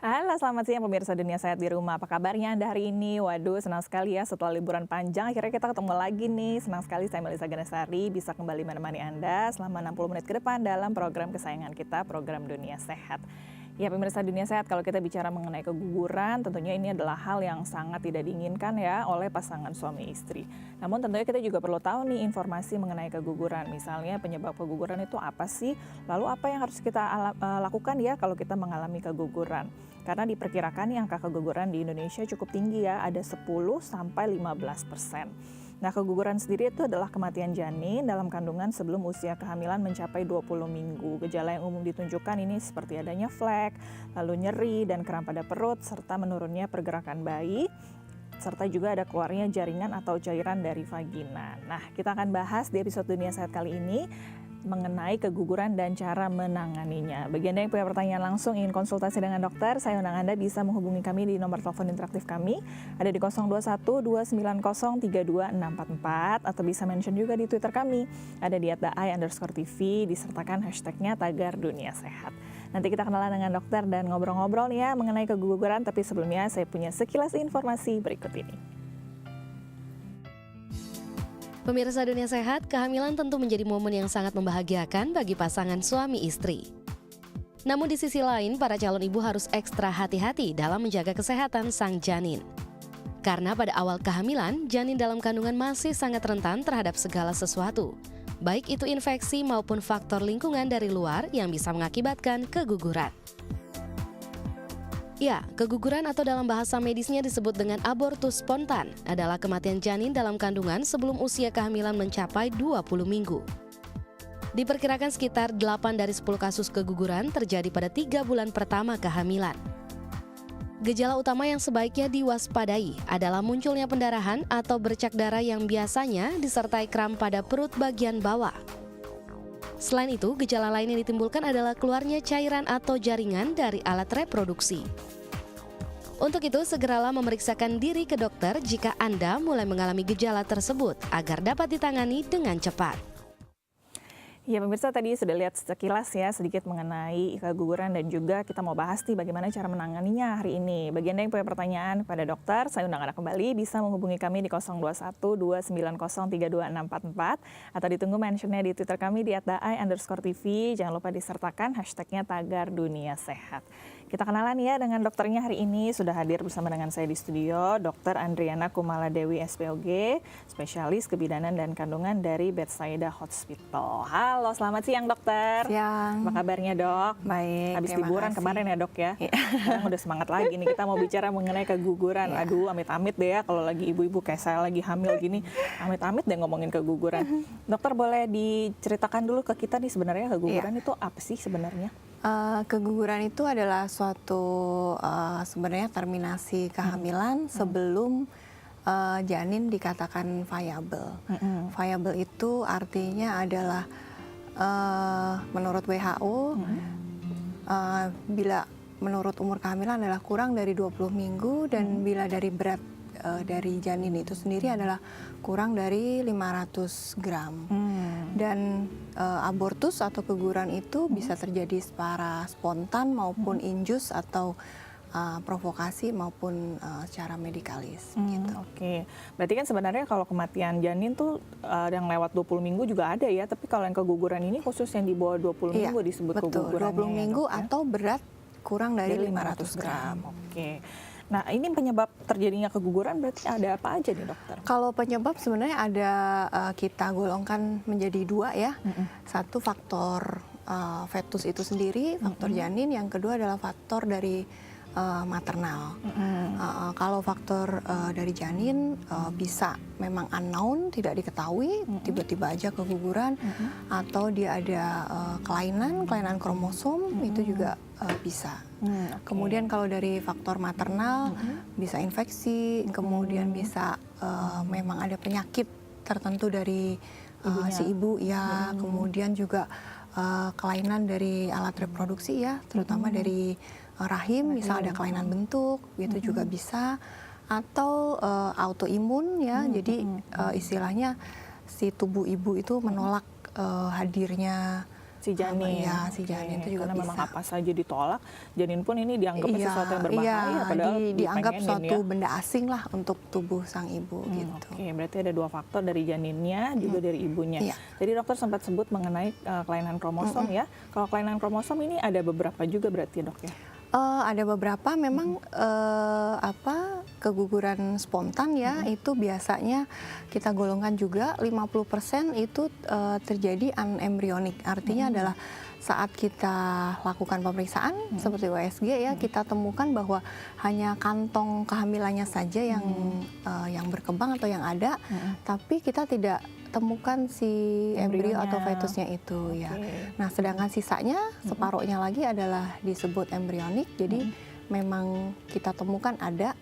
Halo, selamat siang pemirsa Dunia Sehat di Rumah. Apa kabarnya Anda hari ini? Waduh, senang sekali ya setelah liburan panjang akhirnya kita ketemu lagi nih. Senang sekali saya Melisa Ganesari bisa kembali menemani Anda selama 60 menit ke depan dalam program kesayangan kita, program Dunia Sehat. Ya pemirsa Dunia Sehat, kalau kita bicara mengenai keguguran, tentunya ini adalah hal yang sangat tidak diinginkan ya oleh pasangan suami istri. Namun tentunya kita juga perlu tahu nih informasi mengenai keguguran. Misalnya penyebab keguguran itu apa sih? Lalu apa yang harus kita lakukan ya kalau kita mengalami keguguran? Karena diperkirakan nih angka keguguran di Indonesia cukup tinggi ya, ada 10-15%. Nah, keguguran sendiri itu adalah kematian janin dalam kandungan sebelum usia kehamilan mencapai 20 minggu. Gejala yang umum ditunjukkan ini seperti adanya flek, lalu nyeri dan kram pada perut, serta menurunnya pergerakan bayi, serta juga ada keluarnya jaringan atau cairan dari vagina. Nah, kita akan bahas di episode Dunia Sehat kali ini mengenai keguguran dan cara menanganinya. Bagi Anda yang punya pertanyaan langsung ingin konsultasi dengan dokter, saya undang Anda bisa menghubungi kami di nomor telepon interaktif kami, ada di 021-290-32644, atau bisa mention juga di Twitter kami, ada di @ai_tv, disertakan hashtagnya tagar Dunia Sehat. Nanti kita kenalan dengan dokter dan ngobrol-ngobrol nih ya mengenai keguguran, tapi sebelumnya saya punya sekilas informasi berikut ini. Pemirsa Dunia Sehat, kehamilan tentu menjadi momen yang sangat membahagiakan bagi pasangan suami istri. Namun di sisi lain, para calon ibu harus ekstra hati-hati dalam menjaga kesehatan sang janin. Karena pada awal kehamilan, janin dalam kandungan masih sangat rentan terhadap segala sesuatu, baik itu infeksi maupun faktor lingkungan dari luar yang bisa mengakibatkan keguguran. Ya, keguguran atau dalam bahasa medisnya disebut dengan abortus spontan adalah kematian janin dalam kandungan sebelum usia kehamilan mencapai 20 minggu. Diperkirakan sekitar 8 dari 10 kasus keguguran terjadi pada 3 bulan pertama kehamilan. Gejala utama yang sebaiknya diwaspadai adalah munculnya pendarahan atau bercak darah yang biasanya disertai kram pada perut bagian bawah. Selain itu, gejala lain yang ditimbulkan adalah keluarnya cairan atau jaringan dari alat reproduksi. Untuk itu, segeralah memeriksakan diri ke dokter jika Anda mulai mengalami gejala tersebut agar dapat ditangani dengan cepat. Ya pemirsa, tadi sudah lihat sekilas ya sedikit mengenai keguguran dan juga kita mau bahas nih bagaimana cara menanganinya hari ini. Bagi Anda yang punya pertanyaan pada dokter, saya undang Anda kembali bisa menghubungi kami di 021-290-32644 atau ditunggu mentionnya di Twitter kami di @ai_tv. Jangan lupa disertakan hashtagnya tagar Dunia Sehat. Kita kenalan ya dengan dokternya hari ini. Sudah hadir bersama dengan saya di studio, Dr. Andriana Kumala Dewi SPOG, spesialis kebidanan dan kandungan dari Bethsaida Hospital. Halo, selamat siang dokter. Siang. Apa kabarnya dok? Baik, Habis liburan kemarin ya dok ya? Sekarang udah semangat lagi nih, kita mau bicara mengenai keguguran. Aduh, amit-amit deh ya kalau lagi ibu-ibu kayak saya lagi hamil gini, amit-amit deh ngomongin keguguran. Dokter boleh diceritakan dulu ke kita nih sebenarnya keguguran itu apa sih sebenarnya? Keguguran itu adalah suatu sebenarnya terminasi kehamilan sebelum janin dikatakan viable. Viable itu artinya adalah menurut WHO bila menurut umur kehamilan adalah kurang dari 20 minggu dan bila dari berat dari janin itu sendiri adalah kurang dari 500 gram. Dan abortus atau keguguran itu bisa terjadi secara spontan maupun induce atau provokasi maupun secara medikalis gitu. Oke. Berarti kan sebenarnya kalau kematian janin tuh yang lewat 20 minggu juga ada ya, tapi kalau yang keguguran ini khusus yang di bawah 20 minggu disebut keguguran. 20 minggu ya, atau berat kurang dari 500 gram. Oke. Nah, ini penyebab terjadinya keguguran berarti ada apa aja nih dokter? Kalau penyebab sebenarnya ada kita golongkan menjadi dua ya. Satu faktor fetus itu sendiri, faktor janin. Yang kedua adalah faktor dari maternal. Kalau faktor dari janin bisa memang unknown, tidak diketahui, tiba-tiba aja keguguran, atau dia ada kelainan kromosom, itu juga bisa. Kemudian kalau dari faktor maternal bisa infeksi, kemudian bisa memang ada penyakit tertentu dari si ibu ya, kemudian juga kelainan dari alat reproduksi ya, terutama dari rahim, misal ada kelainan bentuk, itu juga bisa, atau autoimun ya, jadi istilahnya si tubuh ibu itu menolak hadirnya si janin. Ya, si janin itu juga karena bisa. memang apa saja ditolak, janin pun ini dianggapnya Iya, sesuatu yang berbahaya, iya, padahal dianggap dipengenin suatu ya. benda asing lah untuk tubuh sang ibu gitu. Oke, berarti ada 2 faktor dari janinnya, juga dari ibunya. Iya. Tadi dokter sempat sebut mengenai kelainan kromosom ya. Kalau kelainan kromosom ini ada beberapa juga berarti dok ya? Ada beberapa memang keguguran spontan ya, itu biasanya kita golongkan juga 50% itu terjadi anembryonik. Artinya adalah saat kita lakukan pemeriksaan seperti USG ya, kita temukan bahwa hanya kantong kehamilannya saja yang berkembang atau yang ada, tapi kita tidak temukan si embrio atau fetusnya itu ya. Nah, sedangkan sisanya separuhnya lagi adalah disebut embrionik. Jadi memang kita temukan ada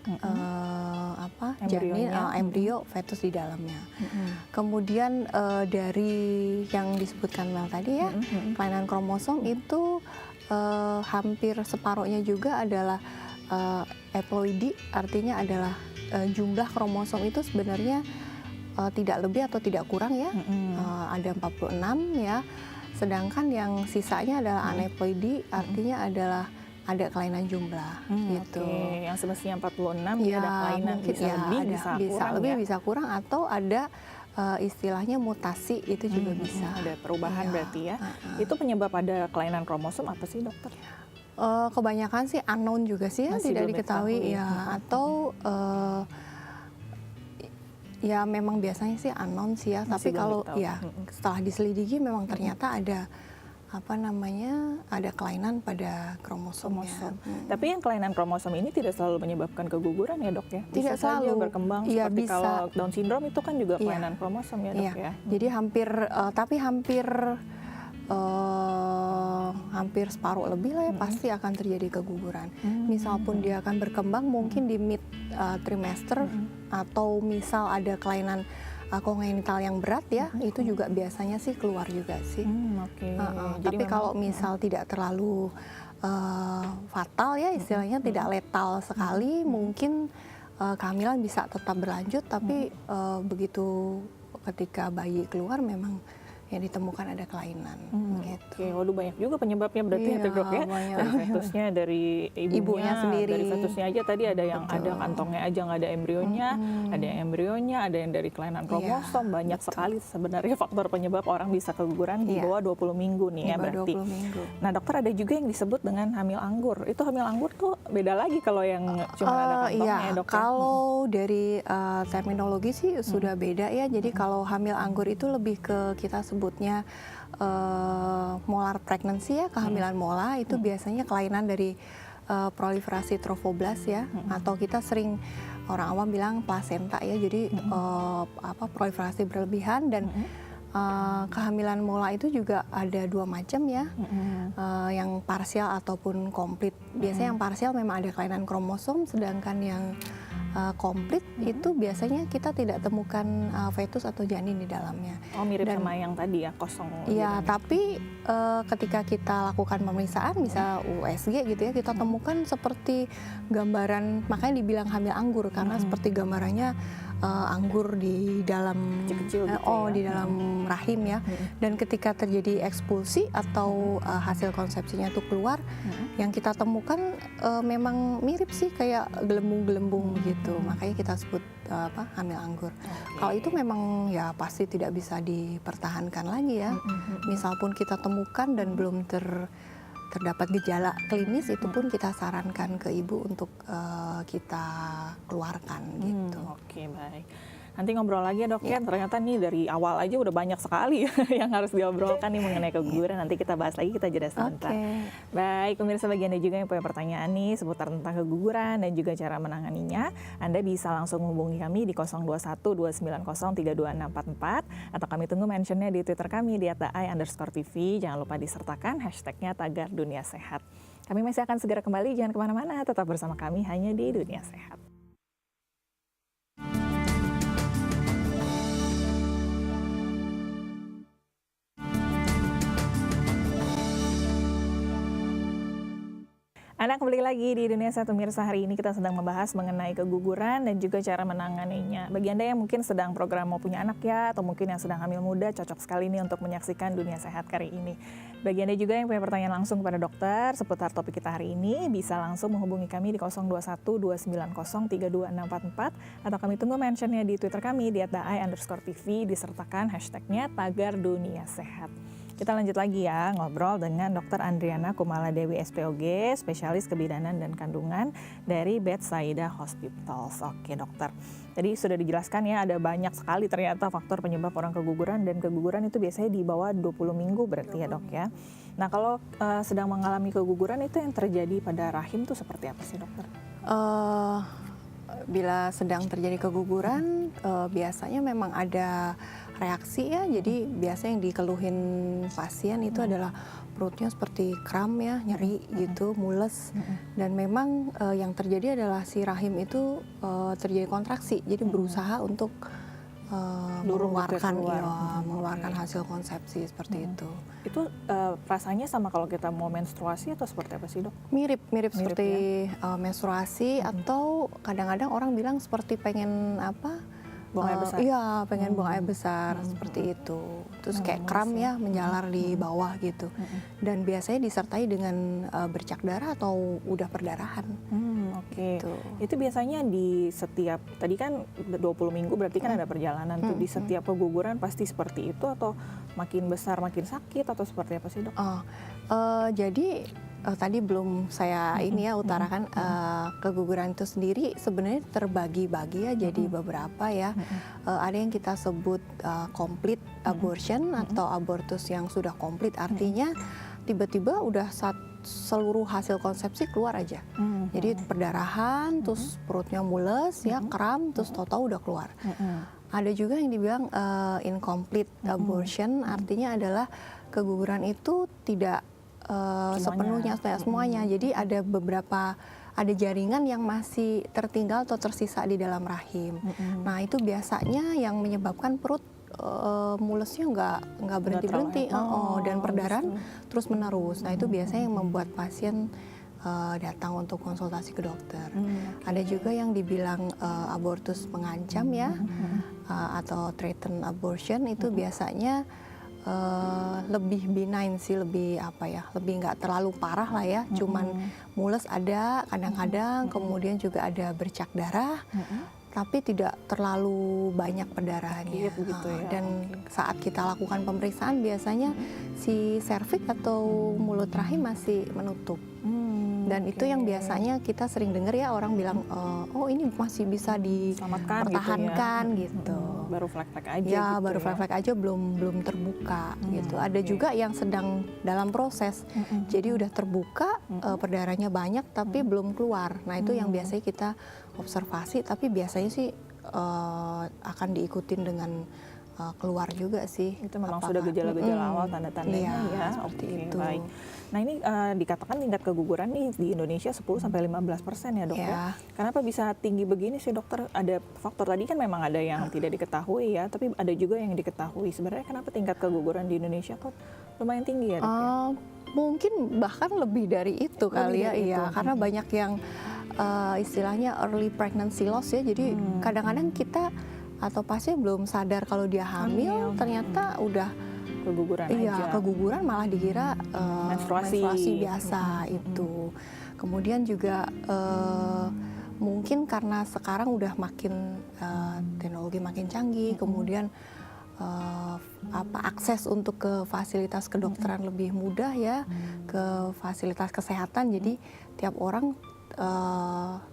janin, embrio, fetus di dalamnya. Kemudian dari yang disebutkan Mel tadi ya, kelainan kromosom itu hampir separuhnya juga adalah eploidi, artinya adalah jumlah kromosom itu sebenarnya tidak lebih atau tidak kurang ya, ada 46 ya. Sedangkan yang sisanya adalah aneuploidi, artinya adalah ada kelainan jumlah gitu. Oke, yang semestinya 46 ya, ada kelainan, bisa ya, lebih, bisa kurang lebih, ya. bisa kurang, atau ada istilahnya mutasi itu juga bisa. Ada perubahan berarti ya. Itu penyebab ada kelainan kromosom apa sih dokter? Kebanyakan sih unknown juga sih ya, Masih tidak belum diketahui diketahui. ya, atau ya memang biasanya sih unknown sih ya, Masih tapi belum kalau diketahui. ya setelah diselidiki memang ternyata ada ada kelainan pada kromosomnya. Tapi yang kelainan kromosom ini tidak selalu menyebabkan keguguran ya dok ya? Bisa Tidak saja selalu. berkembang Iya, seperti bisa. kalau Down syndrome itu kan juga Iya. kelainan kromosom ya dok ya? Jadi hampir separuh lebih lah ya pasti akan terjadi keguguran. Misal pun dia akan berkembang mungkin di mid trimester, atau misal ada kelainan kongenital yang berat ya, itu juga biasanya sih keluar juga sih. Oke. Tapi kalau misal tidak terlalu fatal ya, istilahnya tidak letal sekali, mungkin kehamilan bisa tetap berlanjut, tapi begitu ketika bayi keluar memang ya ditemukan ada kelainan gitu. Oke, waduh banyak juga penyebabnya berarti ya dok ya. banyak. Dari fetusnya, dari ibunya sendiri. Dari fetusnya aja tadi ada yang ada kantongnya aja nggak ada embrionya, ada yang embrionya, ada yang dari kelainan kromosom, banyak sekali sebenarnya faktor penyebab orang bisa keguguran di bawah 20 minggu nih ya berarti. 20 minggu. Nah dokter, ada juga yang disebut dengan hamil anggur. Itu hamil anggur tuh beda lagi kalau yang cuma ada kantongnya ya dok ya? Kalau dari terminologi sih sudah beda ya. Jadi kalau hamil anggur itu lebih ke kita sebutnya molar pregnancy ya, kehamilan mola itu biasanya kelainan dari proliferasi trofoblast ya, atau kita sering orang awam bilang plasenta ya. Jadi proliferasi berlebihan, dan kehamilan mola itu juga ada 2 macam ya, yang parsial ataupun komplit. Biasanya yang parsial memang ada kelainan kromosom, sedangkan yang komplit itu biasanya kita tidak temukan fetus atau janin di dalamnya. Oh, mirip sama yang tadi ya, kosong. Iya, tapi ketika kita lakukan pemeriksaan, bisa USG gitu ya, kita temukan seperti gambaran, makanya dibilang hamil anggur karena seperti gambarannya anggur di dalam kecil-kecil gitu ya. di dalam rahim ya. Dan ketika terjadi ekspulsi atau hasil konsepsinya itu keluar, yang kita temukan memang mirip sih kayak gelembung-gelembung gitu. Makanya kita sebut hamil anggur. Kalau itu memang ya pasti tidak bisa dipertahankan lagi ya. Misal pun kita temukan dan belum terdapat gejala klinis, itu pun kita sarankan ke ibu untuk kita keluarkan gitu. Oke, baik. Nanti ngobrol lagi ya dok ya. Ternyata nih dari awal aja udah banyak sekali yang harus diobrolkan nih mengenai keguguran. Nanti kita bahas lagi, kita jeda sebentar. Baik, pemirsa, bagi Anda juga yang punya pertanyaan nih seputar tentang keguguran dan juga cara menanganinya, Anda bisa langsung menghubungi kami di 021-290-3264, atau kami tunggu mentionnya di Twitter kami di @ai_tv. Jangan lupa disertakan hashtagnya Tagar Dunia Sehat. Kami masih akan segera kembali, jangan kemana-mana, tetap bersama kami hanya di Dunia Sehat. Anda kembali lagi di Dunia Sehat Pemirsa. Hari ini kita sedang membahas mengenai keguguran dan juga cara menanganinya. Bagi Anda yang mungkin sedang program mau punya anak ya, atau mungkin yang sedang hamil muda, cocok sekali nih untuk menyaksikan Dunia Sehat kali ini. Bagi Anda juga yang punya pertanyaan langsung kepada dokter seputar topik kita hari ini, bisa langsung menghubungi kami di 021 290 32644 atau kami tunggu mentionnya di Twitter kami di @daai_tv disertakan hashtagnya tagar Dunia Sehat. Kita lanjut lagi ya, ngobrol dengan Dr. Andriana Kumala Dewi SPOG, spesialis kebidanan dan kandungan dari Bethsaida Hospitals. Oke dokter, tadi sudah dijelaskan ya ada banyak sekali ternyata faktor penyebab orang keguguran, dan keguguran itu biasanya di bawah 20 minggu berarti ya dok ya. Nah kalau sedang mengalami keguguran itu yang terjadi pada rahim itu seperti apa sih dokter? Bila sedang terjadi keguguran, biasanya memang ada reaksi ya. Jadi biasa yang dikeluhin pasien itu adalah perutnya seperti kram ya, nyeri gitu, mules. Dan memang yang terjadi adalah si rahim itu terjadi kontraksi. Jadi berusaha untuk mengeluarkan hasil konsepsi seperti itu. Itu rasanya sama kalau kita mau menstruasi atau seperti apa sih dok? Mirip seperti ya? Menstruasi atau kadang-kadang orang bilang seperti pengen buang air besar. Iya, pengen buang air besar seperti itu. Terus kayak kram ya menjalar di bawah gitu. Dan biasanya disertai dengan bercak darah atau udah perdarahan. Oke. Gitu. Itu biasanya di setiap, tadi kan 20 minggu berarti kan ada perjalanan tuh, di setiap keguguran pasti seperti itu atau makin besar makin sakit atau seperti apa sih dok? Jadi tadi belum saya utarakan keguguran itu sendiri sebenarnya terbagi-bagi ya jadi beberapa ya. Ada yang kita sebut complete abortion atau abortus yang sudah komplit, artinya tiba-tiba udah seluruh hasil konsepsi keluar aja. Jadi perdarahan, terus perutnya mules ya, kram, terus tahu-tahu udah keluar. Ada juga yang dibilang incomplete abortion, artinya adalah keguguran itu tidak semuanya. Jadi ada jaringan yang masih tertinggal atau tersisa di dalam rahim. Nah itu biasanya yang menyebabkan perut mulesnya nggak berhenti dan perdarahan terus menerus. Nah itu biasanya yang membuat pasien datang untuk konsultasi ke dokter. Ada juga yang dibilang abortus mengancam ya, atau threatened abortion, itu biasanya lebih benign sih, lebih nggak terlalu parah lah ya, cuman mules ada kadang-kadang, kemudian juga ada bercak darah, tapi tidak terlalu banyak perdarahannya. Gitu ya. Dan saat kita lakukan pemeriksaan biasanya si serviks atau mulut rahim masih menutup. Dan itu yang biasanya kita sering dengar ya, orang bilang, oh ini masih bisa dipertahankan gitu. Baru flek-flek aja. Ya, gitu baru flek-flek aja, belum terbuka gitu. Ada juga yang sedang dalam proses, jadi udah terbuka, perdarahannya banyak tapi belum keluar. Nah itu yang biasanya kita observasi, tapi biasanya sih akan diikutin dengan keluar juga sih. Itu memang sudah gejala-gejala awal, tanda-tandanya ya. Seperti itu. Baik. Nah ini dikatakan tingkat keguguran nih di Indonesia 10-15% ya dok ya. Kenapa bisa tinggi begini sih dokter? Ada faktor tadi kan memang ada yang tidak diketahui ya, tapi ada juga yang diketahui. Sebenarnya kenapa tingkat keguguran di Indonesia kok lumayan tinggi ya dok ya? Mungkin bahkan lebih dari itu kali ya, iya. Karena banyak yang istilahnya early pregnancy loss ya, jadi kadang-kadang kita atau pasien belum sadar kalau dia hamil, ternyata udah keguguran aja. Keguguran malah dikira menstruasi biasa itu. Kemudian juga mungkin karena sekarang udah makin teknologi makin canggih, kemudian akses untuk ke fasilitas kedokteran lebih mudah ya, ke fasilitas kesehatan. Jadi tiap orang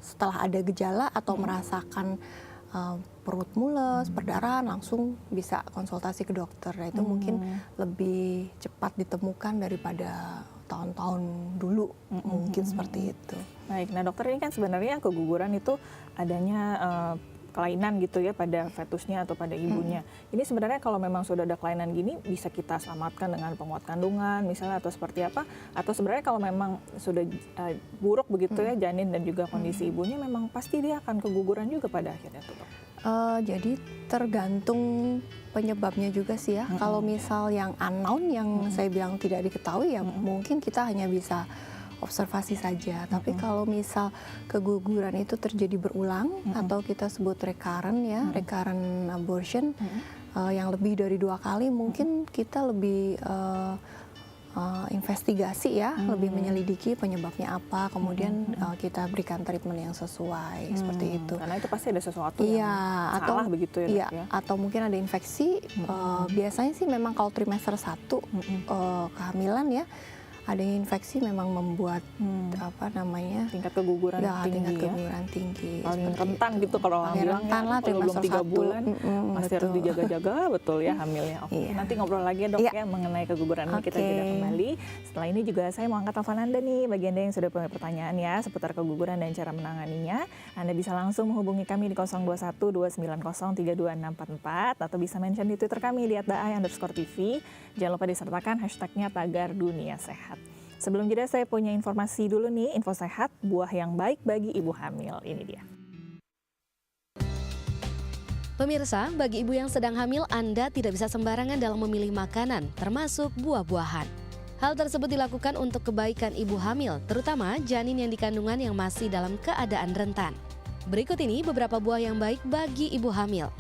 setelah ada gejala atau merasakan perut mules, perdarahan, langsung bisa konsultasi ke dokter. Nah, itu mungkin lebih cepat ditemukan daripada tahun-tahun dulu, mungkin seperti itu. Baik, nah dokter, ini kan sebenarnya keguguran itu adanya kelainan gitu ya pada fetusnya atau pada ibunya. Ini sebenarnya kalau memang sudah ada kelainan gini bisa kita selamatkan dengan penguat kandungan misalnya atau seperti apa? Atau sebenarnya kalau memang sudah buruk begitu ya janin dan juga kondisi ibunya, memang pasti dia akan keguguran juga pada akhirnya tuh dok? Jadi tergantung penyebabnya juga sih ya. Kalau misal yang unknown, yang saya bilang tidak diketahui ya, mungkin kita hanya bisa observasi saja. Tapi kalau misal keguguran itu terjadi berulang atau kita sebut recurrent ya, recurrent abortion yang lebih dari 2 kali, mungkin kita lebih investigasi ya, lebih menyelidiki penyebabnya apa, kemudian kita berikan treatment yang sesuai seperti itu. Karena itu pasti ada sesuatu yang salah begitu ya, Dok, ya? Atau mungkin ada infeksi. Biasanya sih memang kalau trimester 1 kehamilan ya, adanya infeksi memang membuat tingkat keguguran tinggi, tingkat keguguran tinggi. Paling rentan gitu kalau orang bilang rentan lah, kalau belum 3 bulan masih harus betul. dijaga-jaga betul ya hamilnya. Oke, nanti ngobrol lagi ya, Dok, ya mengenai keguguran ini. Kita jeda kembali. Setelah ini juga saya mau angkat telepon Anda nih, bagi Anda yang sudah punya pertanyaan ya seputar keguguran dan cara menanganinya. Anda bisa langsung menghubungi kami di 021 290 32644 atau bisa mention di Twitter kami di @daai_tv. Jangan lupa disertakan hashtagnya Tagar Dunia Sehat. Sebelum jeda saya punya informasi dulu nih, info sehat, buah yang baik bagi ibu hamil. Ini dia. Pemirsa, bagi ibu yang sedang hamil, Anda tidak bisa sembarangan dalam memilih makanan, termasuk buah-buahan. Hal tersebut dilakukan untuk kebaikan ibu hamil, terutama janin yang dikandungan yang masih dalam keadaan rentan. Berikut ini beberapa buah yang baik bagi ibu hamil.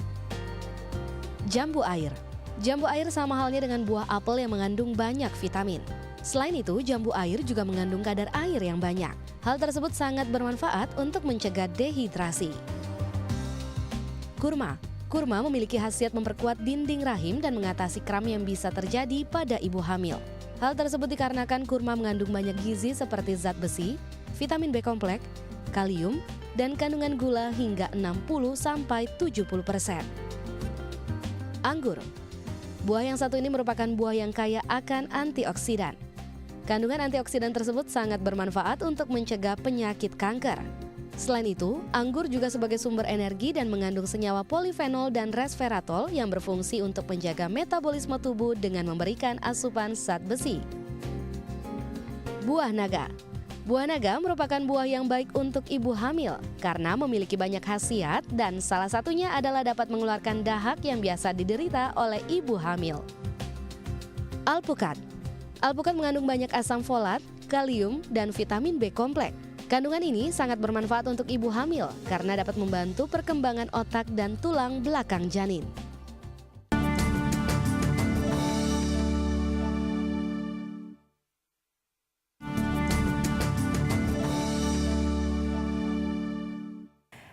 Jambu air. Jambu air sama halnya dengan buah apel yang mengandung banyak vitamin. Selain itu, jambu air juga mengandung kadar air yang banyak. Hal tersebut sangat bermanfaat untuk mencegah dehidrasi. Kurma. Kurma memiliki khasiat memperkuat dinding rahim dan mengatasi kram yang bisa terjadi pada ibu hamil. Hal tersebut dikarenakan kurma mengandung banyak gizi seperti zat besi, vitamin B kompleks, kalium, dan kandungan gula hingga 60-70%. Anggur. Buah yang satu ini merupakan buah yang kaya akan antioksidan. Kandungan antioksidan tersebut sangat bermanfaat untuk mencegah penyakit kanker. Selain itu, anggur juga sebagai sumber energi dan mengandung senyawa polifenol dan resveratrol yang berfungsi untuk menjaga metabolisme tubuh dengan memberikan asupan zat besi. Buah naga. Buah naga merupakan buah yang baik untuk ibu hamil karena memiliki banyak khasiat dan salah satunya adalah dapat mengeluarkan dahak yang biasa diderita oleh ibu hamil. Alpukat. Alpukat mengandung banyak asam folat, kalium, dan vitamin B kompleks. Kandungan ini sangat bermanfaat untuk ibu hamil karena dapat membantu perkembangan otak dan tulang belakang janin.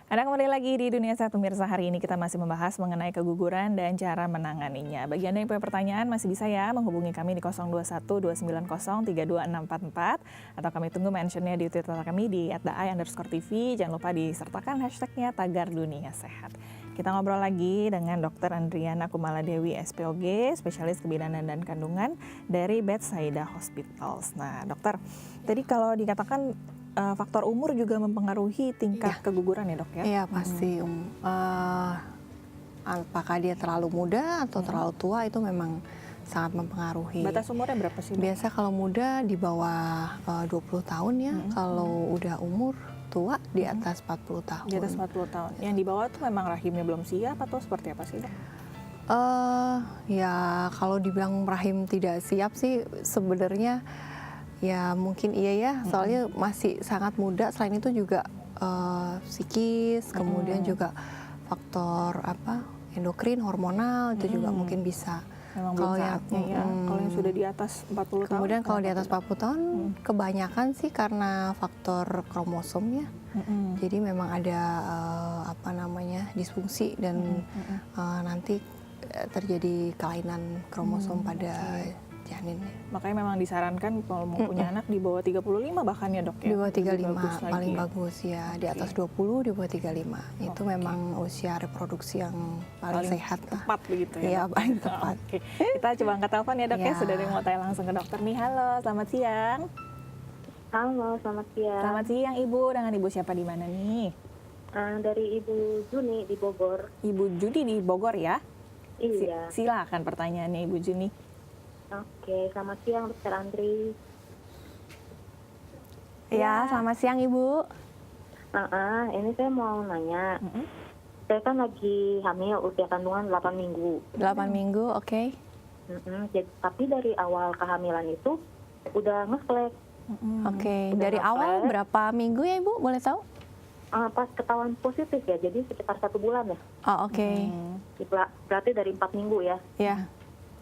Anda kembali lagi di Dunia Sehat pemirsa. Hari ini kita masih membahas mengenai keguguran dan cara menanganinya. Bagi Anda yang punya pertanyaan masih bisa ya menghubungi kami di 021 290 32644 atau kami tunggu mentionnya di Twitter kami di @daai_tv. Jangan lupa disertakan hashtagnya Tagar Dunia Sehat. Kita ngobrol lagi dengan Dr. Andriana Kumaladewi SPOG, spesialis kebidanan dan kandungan dari Bethsaida Hospitals. Nah, dokter, tadi kalau dikatakan faktor umur juga mempengaruhi tingkat keguguran ya, Dok ya? Iya, pasti. Apakah dia terlalu muda atau terlalu tua itu memang sangat mempengaruhi. Batas umurnya berapa sih, Dok? Biasa kalau muda di bawah 20 tahun ya. Kalau udah umur tua di atas 40 tahun. Di atas 40 tahun. Yang di bawah tuh memang rahimnya belum siap atau seperti apa sih, Dok? Ya kalau dibilang rahim tidak siap sih sebenarnya ya mungkin iya ya, soalnya masih sangat muda. Selain itu juga psikis, kemudian juga faktor endokrin, hormonal itu juga mungkin bisa. Memang belum saatnya ya. Kalau yang sudah di atas 40 tahun. Kemudian kalau di atas 40 tahun kebanyakan sih karena faktor kromosom ya. Jadi memang ada disfungsi dan nanti terjadi kelainan kromosom pada janin. Makanya memang disarankan kalau mau punya anak di bawah 35 bahkan ya, Dok ya. Di bawah 35 paling ya. bagus ya. Di atas 20, di bawah 35. Itu memang usia reproduksi yang paling sehat lah. Tepat begitu ya. Iya, paling tepat. Oke. Kita coba angkat telepon ya, Dok ya. Sudah ada yang mau tanya langsung ke dokter nih. Halo, selamat siang. Halo, selamat siang. Selamat siang Ibu. Dengan Ibu siapa di mana nih? Dari Ibu Juni di Bogor. Ibu Judi di Bogor ya? Iya. Silakan pertanyaannya Ibu Juni. Oke, selamat siang Dokter Andri. Ya, selamat siang Ibu. Ini saya mau nanya. Saya kan lagi hamil usia kandungan 8 minggu. 8 minggu, oke. Tapi dari awal kehamilan itu udah ngeflek. Oke, Udah dari awal ngeflag. berapa minggu ya Ibu, boleh tahu? Pas ketahuan positif ya, jadi sekitar 1 bulan ya. Oh, oke. Berarti dari 4 minggu ya. Ya.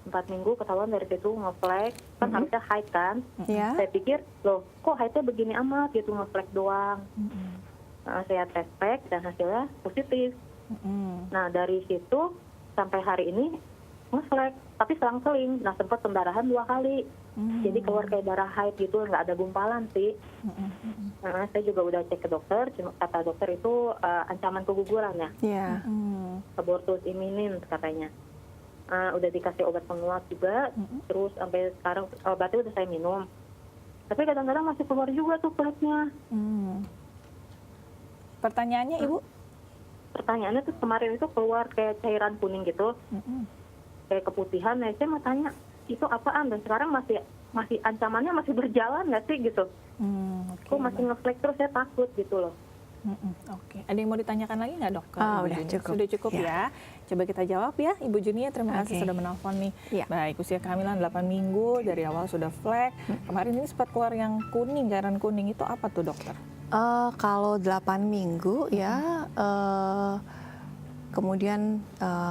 4 minggu ketahuan dari situ nge-flag, kan harusnya haid kan. Ya. Saya pikir, loh kok haidnya begini amat gitu, nge-flag doang. Saya tes pack dan hasilnya positif. Nah dari situ sampai hari ini nge-flag, tapi selang-seling. Nah sempat pendarahan 2 kali. Jadi keluar kayak darah haid gitu, nggak ada gumpalan sih. Nah, saya juga udah cek ke dokter, cuma kata dokter itu ancaman keguguran ya. Ya. Abortus imminent katanya. Udah dikasih obat penguat juga, terus sampai sekarang obatnya udah saya minum. Tapi kadang-kadang masih keluar juga tuh flagnya. Pertanyaannya Ibu? Pertanyaannya tuh kemarin itu keluar kayak cairan kuning gitu, kayak keputihan. Nah, saya mau tanya itu apaan, dan sekarang masih ancamannya masih berjalan nggak sih gitu? Kok masih ngeflag terus, saya takut gitu loh. Oke, ada yang mau ditanyakan lagi nggak dok? Udah cukup. Sudah cukup ya. Coba kita jawab ya, Ibu Junia. Terima kasih sudah menelpon nih. Ya. Baik, usia kehamilan 8 minggu, dari awal sudah flag. Kemarin ini sempat keluar yang kuning, cairan kuning, itu apa tuh dokter? Kalau 8 minggu ya, kemudian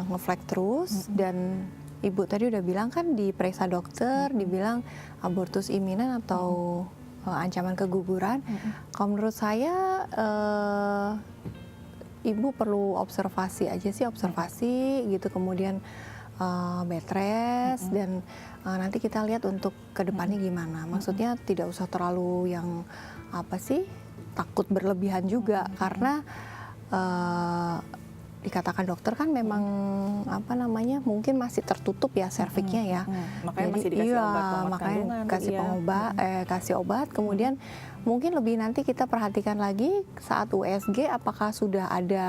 ngeflag terus, dan Ibu tadi udah bilang kan diperiksa dokter, dibilang abortus imminan atau ancaman keguguran. Kalau menurut saya Ibu perlu observasi aja sih, observasi gitu, kemudian bed rest, dan nanti kita lihat untuk kedepannya gimana. Maksudnya tidak usah terlalu yang apa sih, takut berlebihan juga, karena dikatakan dokter kan memang apa namanya, mungkin masih tertutup ya serviknya ya. Makanya masih dikasih obat penguat makanya kandungan, kasih kasih obat. Kemudian mungkin lebih nanti kita perhatikan lagi saat USG apakah sudah ada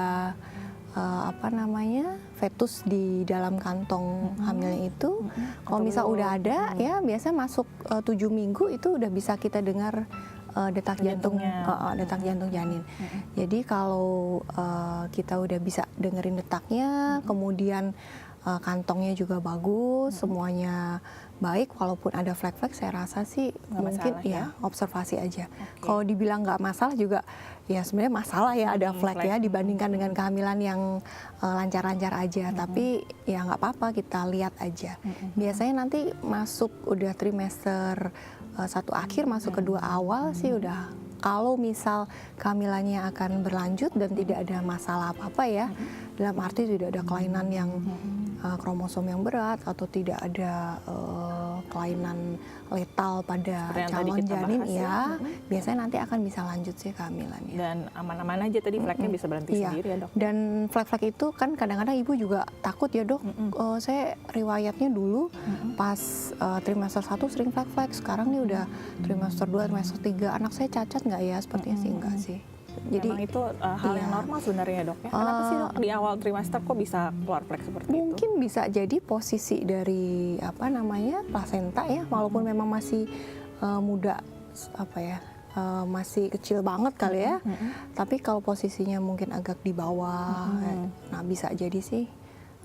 apa namanya, fetus di dalam kantong hamilnya itu. Kalau misal udah ada ya, biasa masuk 7 minggu itu udah bisa kita dengar detak jantung, detak jantung janin. Jadi kalau kita udah bisa dengerin detaknya, kemudian kantongnya juga bagus, semuanya baik, walaupun ada flek-flek, saya rasa sih mungkin masalah, ya? Observasi aja. Kalau dibilang nggak masalah juga, ya sebenarnya masalah ya ada flek ya, dibandingkan dengan kehamilan yang lancar-lancar aja. Tapi ya nggak apa-apa, kita lihat aja. Biasanya nanti masuk udah trimester 1 akhir, masuk kedua awal sih udah, kalau misal kehamilannya akan berlanjut dan tidak ada masalah apa-apa ya, dalam arti tidak ada kelainan yang kromosom yang berat atau tidak ada kelainan letal pada calon janin ya, biasanya nanti akan bisa lanjut sih kehamilannya. Dan aman-aman aja tadi flagnya bisa berhenti sendiri ya dok? Dan flek-flek itu kan kadang-kadang ibu juga takut ya dok, saya riwayatnya dulu pas trimester 1 sering flek-flek, sekarang nih udah trimester 2, trimester 3, anak saya cacat nggak ya? Sepertinya sih enggak sih. Jadi memang itu hal yang normal sebenarnya dok ya. Kenapa sih dok di awal trimester kok bisa keluar flek seperti itu? Mungkin bisa jadi posisi dari apa namanya, plasenta ya, walaupun memang masih muda, apa ya, masih kecil banget kali ya. Tapi kalau posisinya mungkin agak di bawah, nah bisa jadi sih.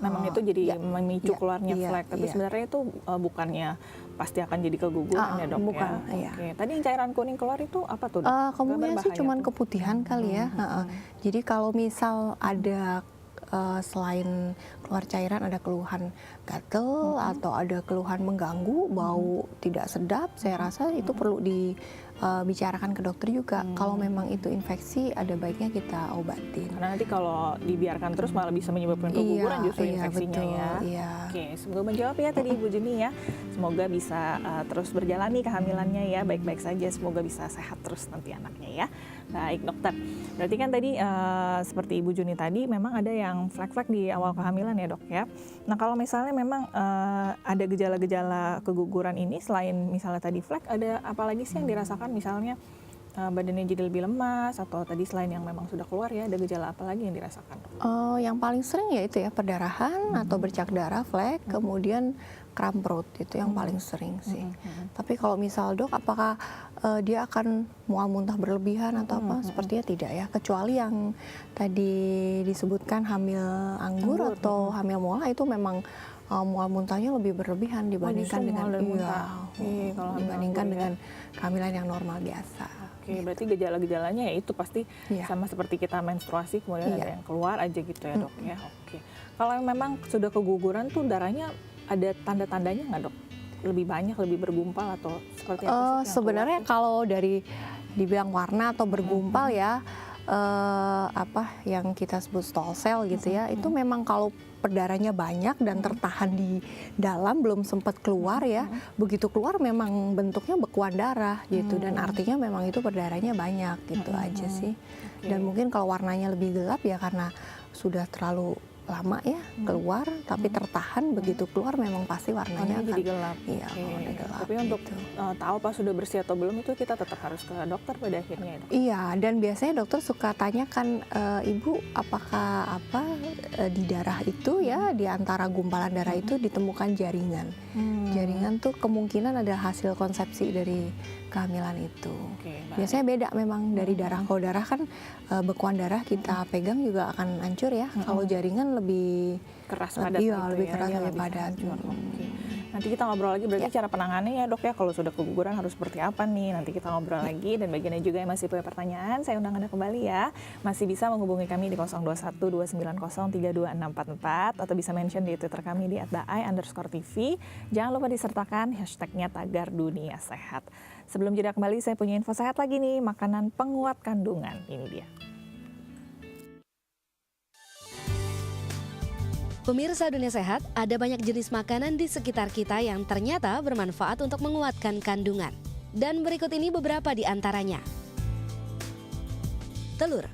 Memang itu jadi memicu keluarnya flek, tapi iya. sebenarnya itu bukannya pasti akan jadi keguguran ya dok bukan, ya? iya. Oke. Tadi yang cairan kuning keluar itu apa tuh dok? Kemungkinan Gambar sih bahaya cuman tuh. keputihan kali ya. Jadi kalau misal ada selain keluar cairan ada keluhan gatel atau ada keluhan mengganggu, bau tidak sedap, saya rasa itu perlu dibicarakan ke dokter juga. Kalau memang itu infeksi, ada baiknya kita obatin. Karena nanti kalau dibiarkan terus malah bisa menyebabkan keguguran justru infeksinya betul, ya. Iya. Oke, semoga menjawab ya tadi Ibu Juni ya. Semoga bisa terus berjalan nih kehamilannya ya, baik-baik saja. Semoga bisa sehat terus nanti anaknya ya. Baik dokter, berarti kan tadi seperti Ibu Juni tadi memang ada yang flek-flek di awal kehamilan ya dok ya. Nah kalau misalnya memang ada gejala-gejala keguguran ini, selain misalnya tadi flek, ada apa lagi sih yang dirasakan? Misalnya badannya jadi lebih lemas, atau tadi selain yang memang sudah keluar ya, ada gejala apa lagi yang dirasakan? Yang paling sering ya itu ya, perdarahan atau bercak darah, flek, kemudian kram perut, itu yang paling sering sih. Tapi kalau misal dok, apakah dia akan mual muntah berlebihan atau apa? Sepertinya tidak ya, kecuali yang tadi disebutkan hamil anggur atau hamil mola, itu memang mual muntahnya lebih berlebihan dibandingkan justru dengan mual dan muntah. Oke, kalau hamil dibandingkan anggur ya. dengan kehamilan yang normal biasa. Oke, berarti gejala-gejalanya ya itu pasti Iya. sama seperti kita menstruasi, kemudian Iya. ada yang keluar aja gitu ya dok ya. Oke, kalau yang memang sudah keguguran tuh darahnya ada tanda-tandanya nggak dok? Lebih banyak, lebih bergumpal atau seperti apa sih yang Sebenarnya keluar? kalau dari dibilang warna atau bergumpal ya, apa yang kita sebut stol cell gitu ya, itu memang kalau perdarahannya banyak dan tertahan di dalam belum sempat keluar ya, begitu keluar memang bentuknya bekuan darah gitu, dan artinya memang itu perdarahannya banyak gitu aja sih. Dan mungkin kalau warnanya lebih gelap ya karena sudah terlalu lama ya keluar, tapi tertahan begitu keluar memang pasti warnanya Warnanya akan jadi gelap. Iya, Oke. warna gelap. Tapi untuk gitu. tahu apa sudah bersih atau belum itu kita tetap harus ke dokter pada akhirnya ya dok. Iya, dan biasanya dokter suka tanyakan, ibu apakah di darah itu ya, di antara gumpalan darah itu ditemukan jaringan. Jaringan tuh kemungkinan ada hasil konsepsi dari kehamilan itu. Oke, baik. Biasanya beda memang dari darah. Kalau darah kan bekuan darah kita pegang juga akan hancur ya. Kalau jaringan lebih Keras padat iya, gitu lebih ya, keras, dia lebih bisa padat. hancur. Oke. Nanti kita ngobrol lagi berarti cara penanganannya ya dok ya, kalau sudah keguguran harus seperti apa nih, nanti kita ngobrol lagi. Dan bagiannya juga yang masih punya pertanyaan, saya undang Anda kembali ya, masih bisa menghubungi kami di 0212903244 atau bisa mention di Twitter kami di @daai_tv. Jangan lupa disertakan hashtagnya Tagar Dunia Sehat. Sebelum jeda kembali, saya punya info sehat lagi nih, makanan penguat kandungan, ini dia. Pemirsa Dunia Sehat, ada banyak jenis makanan di sekitar kita yang ternyata bermanfaat untuk menguatkan kandungan. Dan berikut ini beberapa di antaranya. Telur.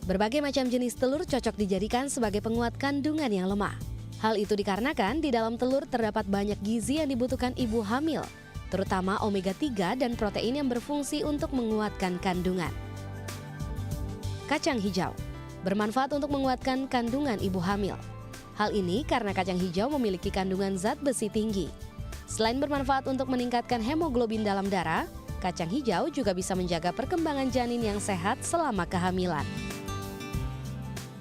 Berbagai macam jenis telur cocok dijadikan sebagai penguat kandungan yang lemah. Hal itu dikarenakan di dalam telur terdapat banyak gizi yang dibutuhkan ibu hamil, terutama omega 3 dan protein yang berfungsi untuk menguatkan kandungan. Kacang hijau. Bermanfaat untuk menguatkan kandungan ibu hamil. Hal ini karena kacang hijau memiliki kandungan zat besi tinggi. Selain bermanfaat untuk meningkatkan hemoglobin dalam darah, kacang hijau juga bisa menjaga perkembangan janin yang sehat selama kehamilan.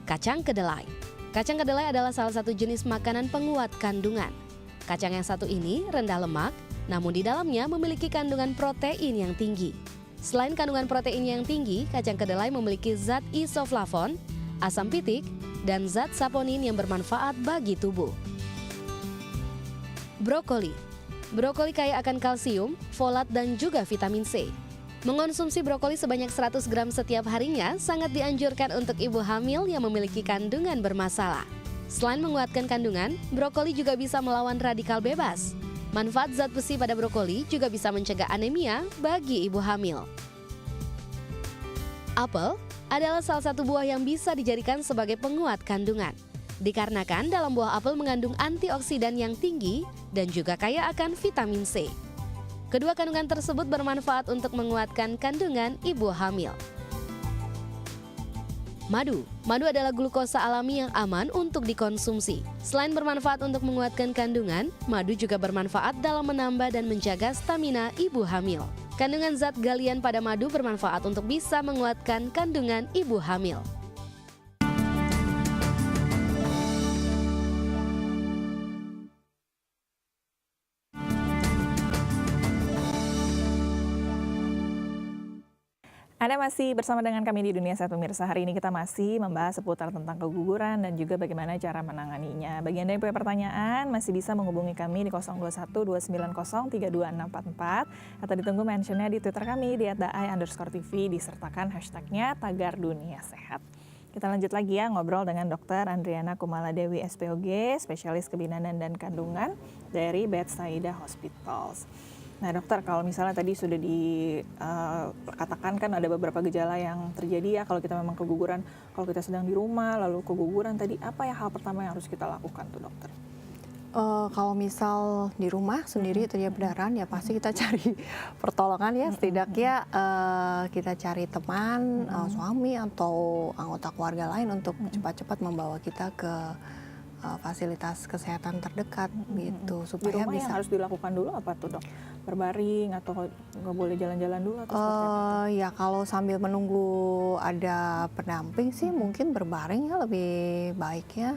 Kacang kedelai. Kacang kedelai adalah salah satu jenis makanan penguat kandungan. Kacang yang satu ini rendah lemak, namun di dalamnya memiliki kandungan protein yang tinggi. Selain kandungan protein yang tinggi, kacang kedelai memiliki zat isoflavon, asam pitik, dan zat saponin yang bermanfaat bagi tubuh. Brokoli. Brokoli kaya akan kalsium, folat, dan juga vitamin C. Mengonsumsi brokoli sebanyak 100 gram setiap harinya sangat dianjurkan untuk ibu hamil yang memiliki kandungan bermasalah. Selain menguatkan kandungan, brokoli juga bisa melawan radikal bebas. Manfaat zat besi pada brokoli juga bisa mencegah anemia bagi ibu hamil. Apel adalah salah satu buah yang bisa dijadikan sebagai penguat kandungan. Dikarenakan dalam buah apel mengandung antioksidan yang tinggi dan juga kaya akan vitamin C. Kedua kandungan tersebut bermanfaat untuk menguatkan kandungan ibu hamil. Madu. Madu adalah glukosa alami yang aman untuk dikonsumsi. Selain bermanfaat untuk menguatkan kandungan, madu juga bermanfaat dalam menambah dan menjaga stamina ibu hamil. Kandungan zat galian pada madu bermanfaat untuk bisa menguatkan kandungan ibu hamil. Anda masih bersama dengan kami di Dunia Sehat pemirsa. Hari ini kita masih membahas seputar tentang keguguran dan juga bagaimana cara menanganinya. Bagi Anda yang punya pertanyaan, masih bisa menghubungi kami di 0212903244 atau ditunggu mentionnya di Twitter kami di @daai_tv disertakan hashtagnya Tagar Dunia Sehat. Kita lanjut lagi ya ngobrol dengan Dr. Andriana Kumaladewi SPOG, spesialis kebidanan dan kandungan dari Bethsaida Hospitals. Nah dokter, kalau misalnya tadi sudah dikatakan kan ada beberapa gejala yang terjadi ya kalau kita memang keguguran, kalau kita sedang di rumah lalu keguguran tadi, apa ya hal pertama yang harus kita lakukan tuh dokter? Kalau misal di rumah sendiri terjadi perdarahan ya pasti kita cari pertolongan ya, setidaknya kita cari teman, suami atau anggota keluarga lain untuk cepat-cepat membawa kita ke fasilitas kesehatan terdekat gitu Di supaya rumah bisa. yang harus dilakukan dulu apa tuh dok? berbaring atau nggak boleh jalan-jalan dulu atau seperti apa? Ya kalau sambil menunggu ada pendamping sih mungkin berbaring ya lebih baik ya,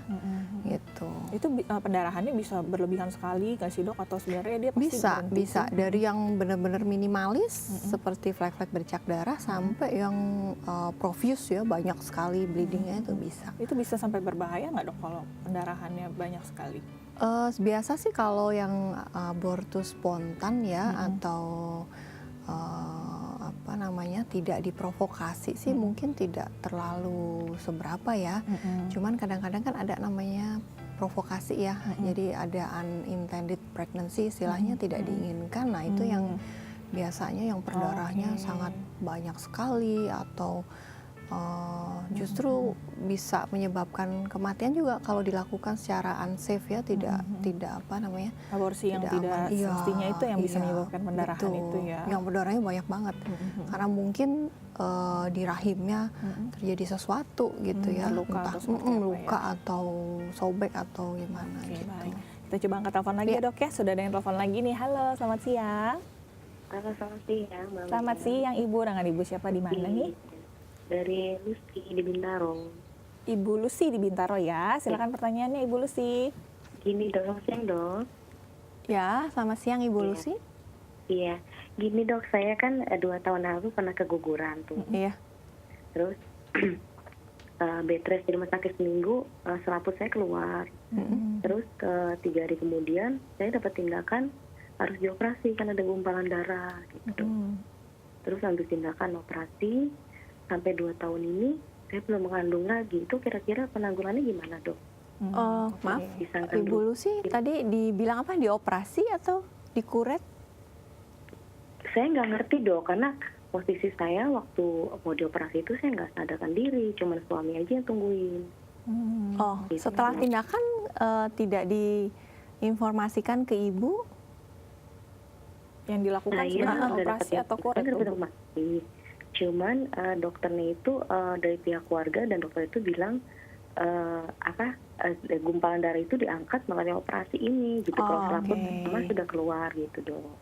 gitu. Itu pendarahannya bisa berlebihan sekali nggak sih dok? Atau sebenarnya dia pasti Bisa, berhenti bisa sih? dari yang benar-benar minimalis seperti flek-flek bercak darah sampai yang profuse ya, banyak sekali bleedingnya itu bisa. Itu bisa sampai berbahaya nggak dok kalau pendarahannya banyak sekali? Biasa sih kalau yang abortus spontan ya atau apa namanya tidak diprovokasi sih mungkin tidak terlalu seberapa ya. Cuman kadang-kadang kan ada namanya provokasi ya. Jadi ada unintended pregnancy istilahnya tidak diinginkan. Nah, itu yang biasanya yang perdarahannya sangat banyak sekali atau justru bisa menyebabkan kematian juga kalau dilakukan secara unsafe ya, tidak apa namanya, Aborsi yang tidak aman. Iya, semestinya itu yang bisa iya, menyebabkan pendarahan betul. itu ya. Yang berdarahnya banyak banget karena mungkin di rahimnya terjadi sesuatu gitu ya, luka entah atau seperti apa luka ya. atau sobek atau gimana Oke, gitu. baik. Kita coba angkat telepon lagi ya dok ya. Sudah ada yang telepon lagi nih. Halo, selamat siang. Halo, selamat siang, Mbak Selamat Mia. siang ibu. Dengan ibu siapa di mana nih? Dari Lucy di Bintaro. Ibu Lucy di Bintaro ya. Silakan pertanyaannya Ibu Lucy. Gini dok, selamat siang dok. Ya, selamat siang Ibu Iya. Lucy. Iya, gini dok, saya kan 2 tahun lalu pernah keguguran tuh. Iya. Terus bed rest di rumah sakit seminggu, selaput saya keluar. Terus 3 hari kemudian saya dapat tindakan harus dioperasi karena ada gumpalan darah gitu. Terus ambil tindakan operasi sampai 2 tahun ini saya belum mengandung lagi. Itu kira-kira penanggulannya gimana dok? Maaf, Disangkan Ibu dulu. Lucy tadi dibilang apa? Dioperasi atau dikuret? Saya nggak ngerti dok, karena posisi saya waktu mau dioperasi itu saya nggak sadarkan diri, cuman suami aja yang tungguin. Oh, Gitu. setelah tindakan tidak diinformasikan ke Ibu? Yang dilakukan Saya sebenarnya udah operasi dapat atau kuret dapat tuh? informasi. Cuman dokternya itu dari pihak keluarga dan dokter itu bilang gumpalan darah itu diangkat melalui operasi ini gitu. Kalau selaput memang sudah keluar gitu dok.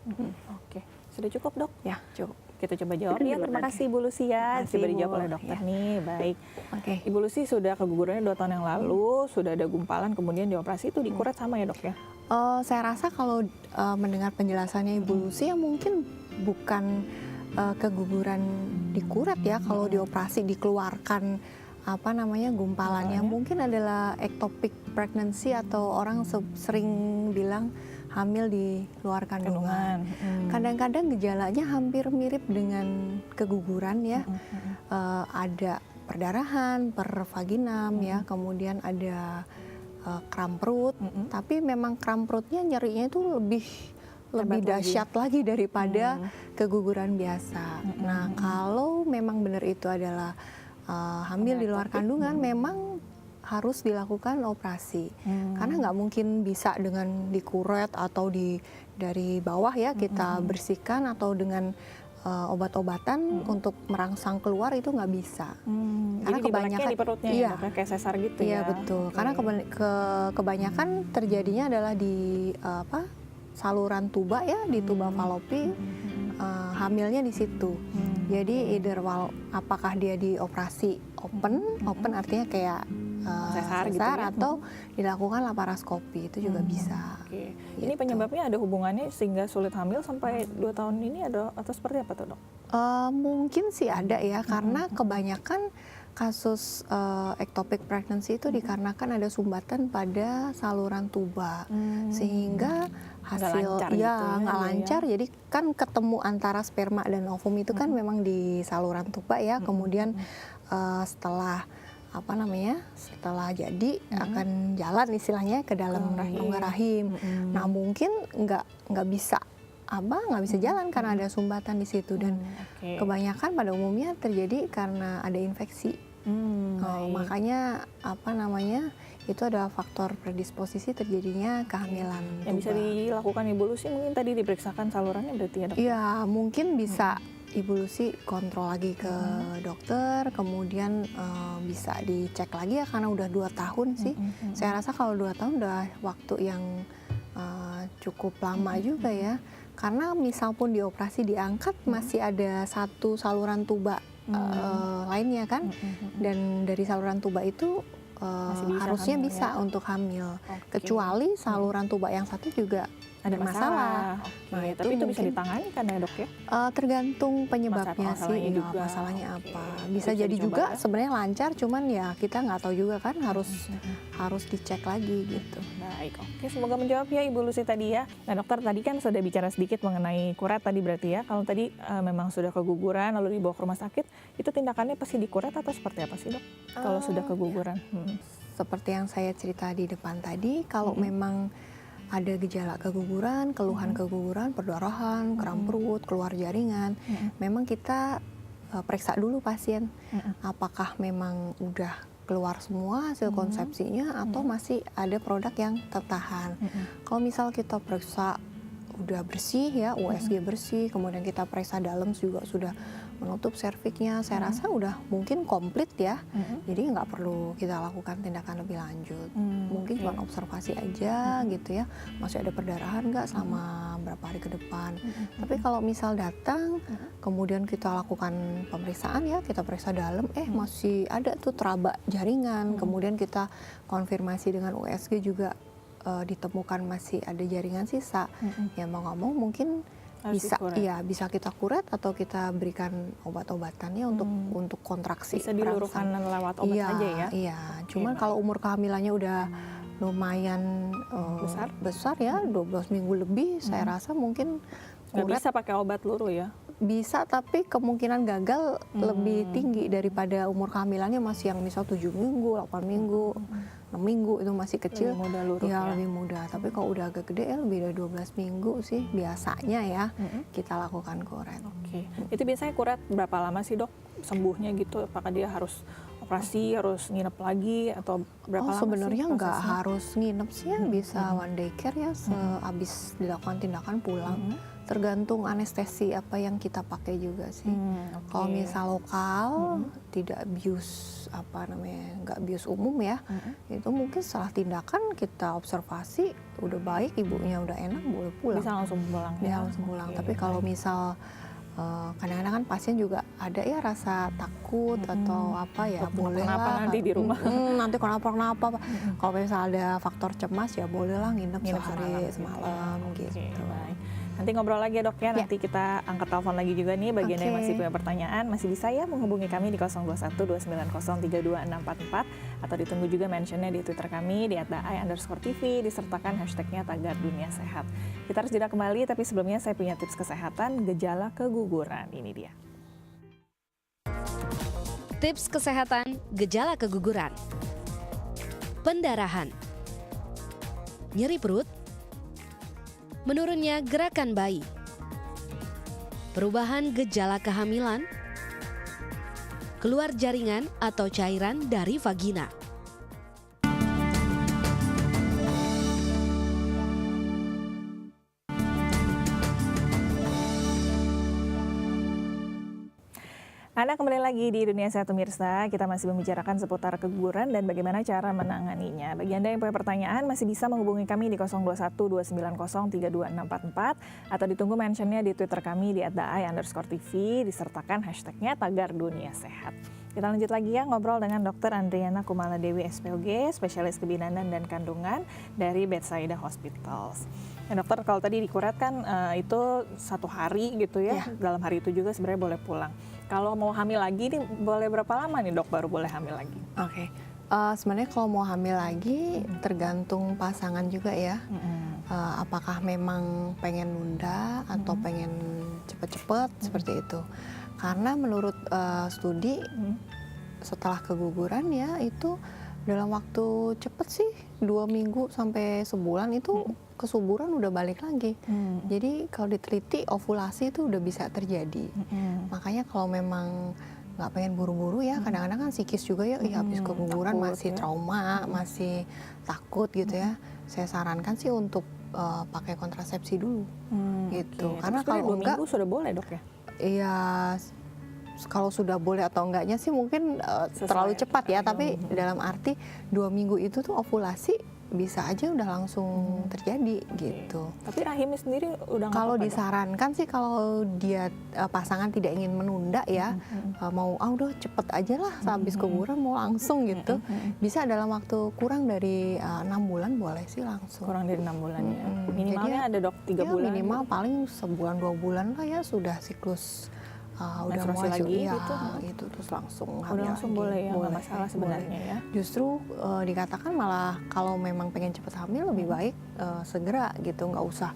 Oke, sudah cukup dok? Ya, cukup. Kita coba jawab Itu ya. gimana? Terima kasih Ibu Lucy ya. Terima kasih, Coba dijawab Ibu. oleh dokter Ya. nih. Baik. Oke. Ibu Lucy sudah kegugurannya 2 tahun yang lalu, sudah ada gumpalan, kemudian dioperasi itu dikuret sama ya dok ya? Saya rasa kalau mendengar penjelasannya Ibu Lucy ya mungkin bukan keguguran dikuret ya, kalau dioperasi dikeluarkan apa namanya gumpalannya, mungkin adalah ectopic pregnancy atau orang sering bilang hamil di luar kandungan. Kadang-kadang gejalanya hampir mirip dengan keguguran ya. Ada perdarahan per vaginam ya, kemudian ada kram perut, tapi memang kram perutnya nyerinya itu lebih dahsyat lagi daripada keguguran biasa. Nah, kalau memang benar itu adalah hamil di luar kandungan, memang harus dilakukan operasi. Karena nggak mungkin bisa dengan dikuret atau dari bawah ya kita bersihkan atau dengan obat-obatan untuk merangsang keluar itu nggak bisa. Karena Jadi kebanyakan di perutnya iya, ya dok, ya, kayak sesar gitu iya ya? betul. Oke. Karena kebanyakan terjadinya adalah di saluran tuba ya, di tuba falopi, hamilnya di situ. Jadi apakah dia dioperasi open artinya kayak Sesar gitu ya? atau dilakukan laparoskopi itu juga bisa. Oke. Ini Gitu. penyebabnya ada hubungannya sehingga sulit hamil sampai 2 tahun ini ada atau seperti apa tuh dok? Mungkin sih ada ya, karena kebanyakan kasus ectopic pregnancy itu dikarenakan ada sumbatan pada saluran tuba, sehingga hasil lancar gitu ya, nggak iya, lancar. Jadi kan ketemu antara sperma dan ovum itu kan memang di saluran tuba ya. Kemudian setelah setelah jadi akan jalan istilahnya ke dalam rongga rahim. Nah, mungkin nggak bisa jalan karena ada sumbatan di situ, dan kebanyakan pada umumnya terjadi karena ada infeksi. Makanya itu adalah faktor predisposisi terjadinya kehamilan. Yang bisa tuba. dilakukan Ibu Lucy mungkin tadi diperiksakan salurannya berarti ya dok? Iya, mungkin bisa Ibu Lucy kontrol lagi ke dokter, kemudian bisa dicek lagi ya karena udah 2 tahun sih. Saya rasa kalau 2 tahun udah waktu yang cukup lama juga ya. Karena misal pun dioperasi diangkat masih ada satu saluran tuba lainnya kan, dan dari saluran tuba itu harusnya hamil, bisa ya? untuk hamil. Oke. Kecuali saluran tuba yang satu juga Ada masalah. Nah, Oke, tapi itu bisa mungkin, ditangani kan ya, Dok ya? tergantung penyebabnya masalahnya sih, juga. masalahnya Oke. apa. Itu Bisa bisa jadi dicoba juga ya? sebenarnya lancar, cuman ya kita nggak tahu juga kan, harus dicek lagi gitu. Baik, oke, semoga menjawab ya Ibu Lucy tadi ya. Nah dokter tadi kan sudah bicara sedikit mengenai kuret tadi berarti ya. Kalau tadi memang sudah keguguran lalu dibawa ke rumah sakit, itu tindakannya pasti dikuret atau seperti apa sih, Dok? Kalau sudah keguguran. Seperti yang saya cerita di depan tadi, kalau memang ada gejala keguguran, keluhan keguguran, perdarahan, kram perut, keluar jaringan, memang kita periksa dulu pasien, apakah memang udah keluar semua hasil konsepsinya atau masih ada produk yang tertahan. Kalau misal kita periksa udah bersih ya, USG bersih, kemudian kita periksa dalam juga sudah menutup serviknya, saya rasa udah mungkin komplit ya. Jadi nggak perlu kita lakukan tindakan lebih lanjut. Mungkin cuma observasi aja gitu ya, masih ada perdarahan nggak selama berapa hari ke depan. Tapi kalau misal datang, kemudian kita lakukan pemeriksaan ya, kita periksa dalam, masih ada tuh teraba jaringan, kemudian kita konfirmasi dengan USG juga ditemukan masih ada jaringan sisa, ya mau nggak mau mungkin bisa kita kuret atau kita berikan obat-obatannya untuk kontraksi. Bisa diluruskan lewat obat aja ya? Iya, cuman kalau umur kehamilannya udah lumayan besar ya, 12 minggu lebih, saya rasa mungkin nggak bisa pakai obat luruh ya? Bisa, tapi kemungkinan gagal lebih tinggi daripada umur kehamilannya masih yang misal 7 minggu, 8 minggu, 6 minggu itu masih kecil. Lebih mudah luruh ya? Lebih mudah. Tapi kalau udah agak gede ya lebih dari 12 minggu sih biasanya ya kita lakukan kuret. Oke. Itu biasanya kuret berapa lama sih, Dok? Sembuhnya gitu, apakah dia harus operasi, harus nginep lagi atau berapa lama sih sebenarnya nggak prosesnya? harus nginep sih ya, bisa one day care ya, sehabis dilakukan tindakan pulang. Tergantung anestesi apa yang kita pakai juga sih. Kalau misal lokal, tidak bius nggak bius umum ya, itu mungkin setelah tindakan kita observasi udah baik, ibunya udah enak, boleh pulang. Bisa langsung pulang ya? Bisa langsung pulang. Tapi kalau misal kadang-kadang kan pasien juga ada ya rasa takut atau apa ya, boleh lah nanti di rumah. nanti kenapa. Kalau misal ada faktor cemas ya boleh lah nginep sehari semalam gitu. Baik. Nanti ngobrol lagi ya, Dok ya. Nanti kita angkat telepon lagi juga nih bagi Anda yang masih punya pertanyaan, masih bisa ya menghubungi kami di 021-290-32644 atau ditunggu juga mentionnya di Twitter kami di @ai_tv disertakan hashtagnya tagar dunia sehat. Kita harus jeda kembali, tapi sebelumnya saya punya tips kesehatan gejala keguguran. Ini dia. Tips kesehatan gejala keguguran. Pendarahan, nyeri perut, menurunnya gerakan bayi, perubahan gejala kehamilan, keluar jaringan atau cairan dari vagina. Anda kembali lagi di Dunia Sehat Pemirsa, kita masih membicarakan seputar keguguran dan bagaimana cara menanganinya. Bagi Anda yang punya pertanyaan masih bisa menghubungi kami di 021-290-32644 atau ditunggu mentionnya di Twitter kami di @ai_tv disertakan hashtagnya tagar dunia sehat. Kita lanjut lagi ya ngobrol dengan Dr. Andriana Kumala Dewi SPOG, spesialis kebidanan dan kandungan dari Bethsaida Hospitals. Nah, dokter, kalau tadi dikuret kan itu 1 hari gitu ya, dalam hari itu juga sebenarnya boleh pulang. Kalau mau hamil lagi nih boleh berapa lama nih, Dok, baru boleh hamil lagi? Oke. Sebenarnya kalau mau hamil lagi tergantung pasangan juga ya. Apakah memang pengen nunda atau pengen cepet-cepet seperti itu. Karena menurut studi setelah keguguran ya itu dalam waktu cepet sih 2 minggu sampai sebulan itu kesuburan udah balik lagi. Jadi kalau diteliti ovulasi itu udah bisa terjadi. Makanya kalau memang nggak pengen buru-buru ya, kadang-kadang kan psikis juga ya, habis keguguran takut, masih ya. trauma, masih takut gitu ya. Saya sarankan sih untuk pakai kontrasepsi dulu gitu. Oke. Karena Terus kalau 2 enggak, minggu sudah boleh, Dok ya? iya, kalau sudah boleh atau enggaknya sih mungkin terlalu cepat ya. Tapi dalam arti 2 minggu itu tuh ovulasi bisa aja udah langsung terjadi gitu. Tapi rahimnya sendiri udah nggak Kalau apa-apa, Dok? disarankan sih kalau dia pasangan tidak ingin menunda ya, mau udah cepet aja lah sehabis keguguran mau langsung gitu, bisa dalam waktu kurang dari 6 bulan boleh sih langsung. Kurang dari 6 bulan ya. Minimalnya Jadi ada, Dok, 3 ya, bulan. minimal paling sebulan 2 bulan lah ya sudah siklus udah Menstruasi mau lagi ya, gitu? gitu terus langsung Udah hamil langsung lagi. boleh ya, nggak Boleh, masalah sebenarnya boleh. ya. Justru dikatakan malah kalau memang pengen cepet hamil lebih baik segera gitu, nggak usah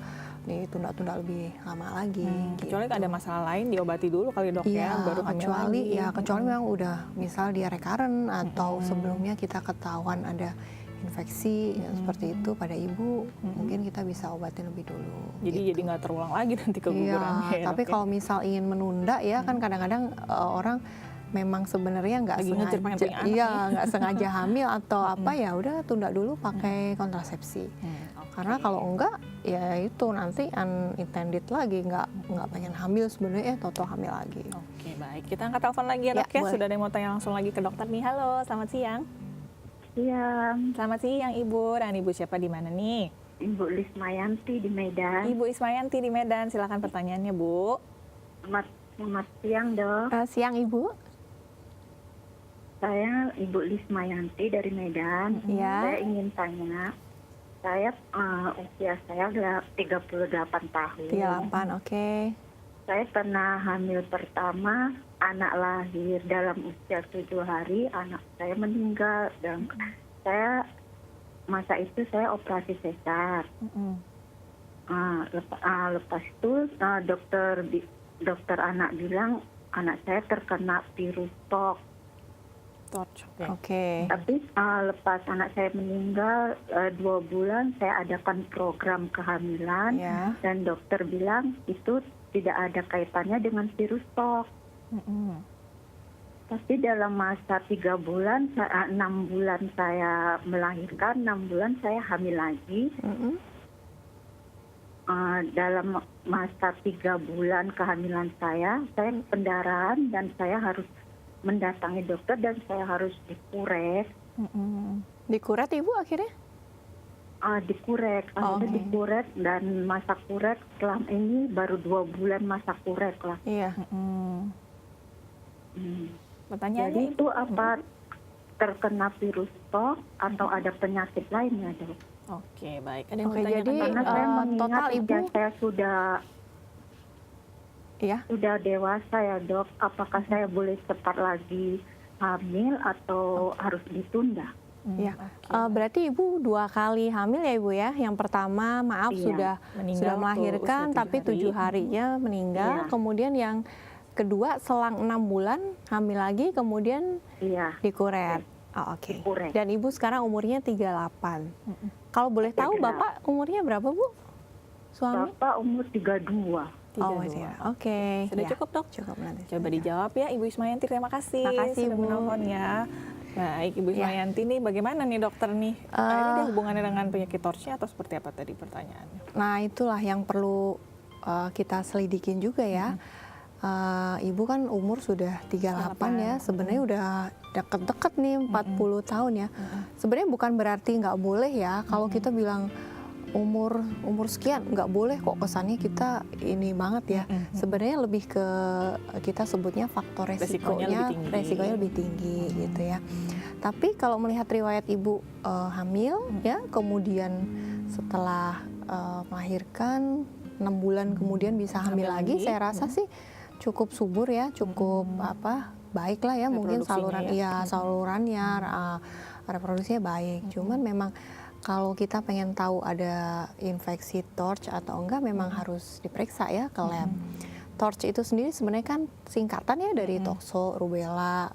ditunda-tunda lebih lama lagi. Gitu. Kecuali ada masalah lain diobati dulu kali, Dok, Iya, ya, baru hamil kecuali lagi. kecuali memang udah misal dia recurrent atau sebelumnya kita ketahuan ada infeksi seperti itu pada ibu, mungkin kita bisa obatin lebih dulu. Jadi nggak terulang lagi nanti kegugurannya. Iya, ya, tapi Dok, ya. kalau misal ingin menunda ya kan kadang-kadang orang memang sebenarnya nggak Lagi ngejar pengen sengaja, punya anak iya nih. nggak sengaja hamil atau apa ya udah tunda dulu pakai kontrasepsi. Karena kalau enggak ya itu nanti unintended lagi nggak pengen hamil sebenarnya toto hamil lagi. Oke, baik. Kita angkat telepon lagi ya, Ya, Dok, ya. boleh. Sudah ada yang mau tanya langsung lagi ke dokter nih. Halo, selamat siang. Iya, Selamat siang, Ibu. Dan Ibu siapa di mana nih? Ibu Lismayanti di Medan. Ibu Ismayanti di Medan. Silakan pertanyaannya, Bu. Selamat siang, Dok. Siang ibu. Saya Ibu Lismayanti dari Medan. Iya. Saya ingin tanya, usia saya udah 38 tahun. 38, oke. Saya pernah hamil pertama, anak lahir dalam usia 7 hari, anak saya meninggal. Dan masa itu saya operasi sesar. Lepas itu dokter anak bilang anak saya terkena virus TOK. Torch. Oke. Tapi lepas anak saya meninggal 2 bulan saya adakan program kehamilan Ya. dan dokter bilang itu tidak ada kaitannya dengan virus TOK. Tapi dalam masa 3 bulan, 6 bulan saya melahirkan, 6 bulan saya hamil lagi. Dalam masa 3 bulan kehamilan saya pendarahan dan saya harus mendatangi dokter dan saya harus dikuret. Dikuret ibu akhirnya? Dikuret, akhirnya dikuret dan masa kuret selama ini baru 2 bulan masa kuret lah. Iya. Pertanyaannya, Jadi itu apa terkena virus TOK atau ada penyakit lainnya, Dok? Oke, baik. Ada yang Oke, mau ditanyakan, jadi, Karena Dok? saya mengingat total usia Ibu- saya Iya. sudah dewasa ya, Dok. Apakah saya boleh cepat lagi hamil atau harus ditunda? Ya, berarti ibu 2 kali hamil ya ibu ya. Yang pertama maaf Iya. sudah Meninggal waktu melahirkan usia 7 tapi hari. 7 harinya meninggal. Iya. Kemudian yang kedua selang 6 bulan hamil lagi kemudian Iya, dikuret. Oh, oke. Dikuret. Dan ibu sekarang umurnya 38. Kalau boleh tahu 38. Bapak umurnya berapa Bu? Suami? Bapak umur 32. Oh, 32. masih ya. Oke. Sudah Ya, cukup, Dok? Cukup nanti. Coba dijawab ya, Ibu Ismayanti. Terima kasih. Terima kasih, sudah Bu. menelponnya. Baik, Ibu Ya. Ismayanti nih bagaimana nih dokter nih? Ini dia hubungannya dengan penyakit torchnya atau seperti apa tadi pertanyaannya? Nah, itulah yang perlu kita selidikin juga ya. Ibu kan umur sudah 38 ya, sebenarnya udah deket-deket nih 40 tahun ya. Sebenarnya bukan berarti nggak boleh ya, kalau kita bilang umur sekian nggak boleh kok, kesannya kita ini banget ya. Sebenarnya lebih ke kita sebutnya faktor resikonya lebih tinggi gitu ya. Tapi kalau melihat riwayat ibu hamil ya, kemudian setelah melahirkan 6 bulan kemudian bisa hamil lagi, saya rasa sih cukup subur ya, cukup baik lah ya, mungkin salurannya reproduksinya baik. Cuman memang kalau kita pengen tahu ada infeksi torch atau enggak, memang harus diperiksa ya ke lab. Torch itu sendiri sebenarnya kan singkatan ya dari tokso, rubella,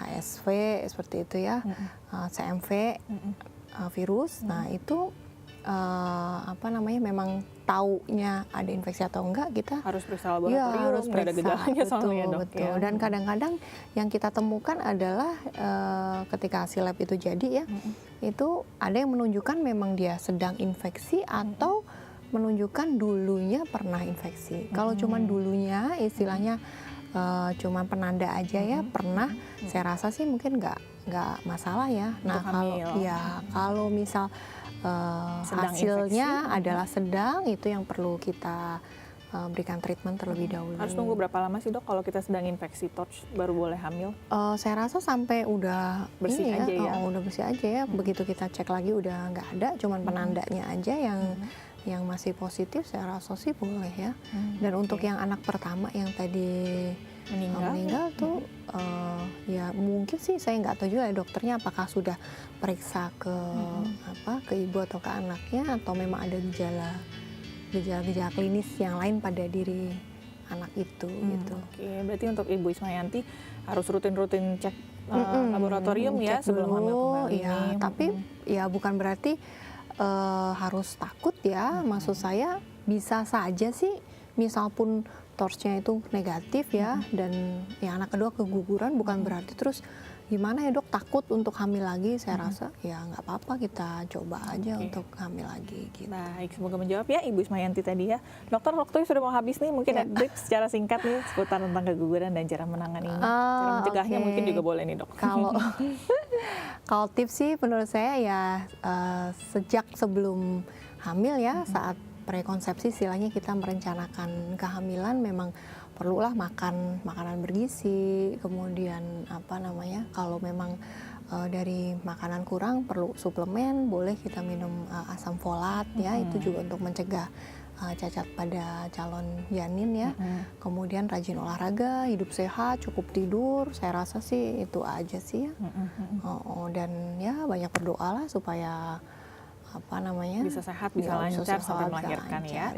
HSV seperti itu ya, CMV virus. Nah itu memang taunya ada infeksi atau enggak kita harus periksa laboratorium, harus nggak ada gejalanya soalnya, Dok. betul. Ya. Dan kadang-kadang yang kita temukan adalah ketika hasil lab itu jadi ya, itu ada yang menunjukkan memang dia sedang infeksi atau menunjukkan dulunya pernah infeksi. Kalau cuman dulunya istilahnya cuman penanda aja ya pernah, saya rasa sih mungkin nggak nggak masalah ya. Nah, Untuk kalau hamil. ya kalau misal Sedang hasilnya infeksi. adalah sedang, itu yang perlu kita berikan treatment terlebih dahulu. Harus nunggu berapa lama sih dok kalau kita sedang infeksi TORCH baru boleh hamil? Saya rasa sampai udah Bersih ini aja ya? udah bersih aja ya. Begitu kita cek lagi udah nggak ada, cuman penandanya aja yang masih positif. Saya rasa sih boleh ya. Dan untuk yang anak pertama yang tadi meninggal tuh ya mungkin sih saya nggak tahu juga ya dokternya apakah sudah periksa ke ke ibu atau ke anaknya, atau memang ada gejala klinis yang lain pada diri anak itu gitu. Oke, berarti untuk Ibu Ismayanti harus rutin-rutin cek laboratorium ya Cek sebelum hamil dulu, kembali. ya, tapi ya bukan berarti harus takut ya. Maksud saya bisa saja sih, misal pun TORCH-nya itu negatif ya, dan ya anak kedua keguguran, bukan berarti terus gimana ya dok takut untuk hamil lagi. Saya rasa ya nggak apa-apa, kita coba aja untuk hamil lagi gitu. Baik, semoga menjawab ya Ibu Ismayanti tadi ya. Dokter, waktunya sudah mau habis nih, mungkin ada tips secara singkat nih seputar tentang keguguran dan cara menanganinya. Cara mencegahnya mungkin juga boleh nih dok. Kalau tips sih menurut saya ya sejak sebelum hamil ya, saat prekonsepsi istilahnya kita merencanakan kehamilan, memang perlulah makan makanan bergizi, kemudian kalau memang dari makanan kurang perlu suplemen, boleh kita minum asam folat ya, itu juga untuk mencegah cacat pada calon janin ya. Kemudian rajin olahraga, hidup sehat, cukup tidur, saya rasa sih itu aja sih ya. Dan ya banyak berdoa lah supaya bisa sehat, bisa lancar sampai melahirkan ya.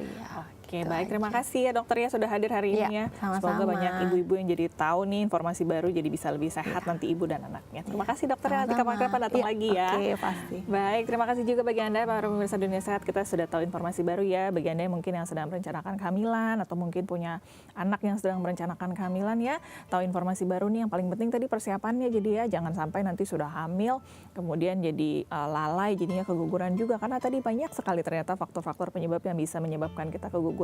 Oke, baik, terima kasih ya dokter ya sudah hadir hari ini ya. Sama-sama. Semoga banyak ibu-ibu yang jadi tahu nih informasi baru, jadi bisa lebih sehat nanti ibu dan anaknya. Terima kasih dokter ya, nanti kapan-kapan datang lagi ya. Oke, pasti. Baik, terima kasih juga bagi Anda para pemirsa Dunia Sehat, kita sudah tahu informasi baru ya. Bagi Anda yang mungkin yang sedang merencanakan kehamilan atau mungkin punya anak yang sedang merencanakan kehamilan ya, tahu informasi baru nih. Yang paling penting tadi persiapannya, jadi ya jangan sampai nanti sudah hamil kemudian jadi lalai, jadinya keguguran juga, karena tadi banyak sekali ternyata faktor-faktor penyebab yang bisa menyebabkan kita keguguran.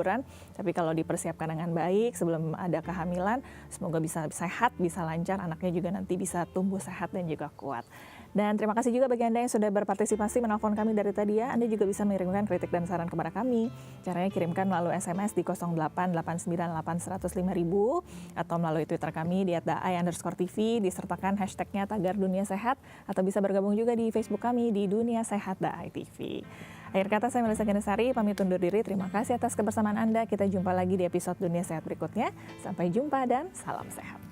Tapi kalau dipersiapkan dengan baik sebelum ada kehamilan, semoga bisa sehat, bisa lancar, anaknya juga nanti bisa tumbuh sehat dan juga kuat. Dan terima kasih juga bagi Anda yang sudah berpartisipasi menelpon kami dari tadi ya. Anda juga bisa mengirimkan kritik dan saran kepada kami. Caranya kirimkan melalui SMS di 08898105.000 atau melalui Twitter kami di @daai_tv, disertakan hashtagnya tagar Dunia Sehat, atau bisa bergabung juga di Facebook kami di Dunia Sehat Daai TV. Akhir kata, saya Melisa Ganesari pamit undur diri. Terima kasih atas kebersamaan Anda. Kita jumpa lagi di episode Dunia Sehat berikutnya. Sampai jumpa dan salam sehat.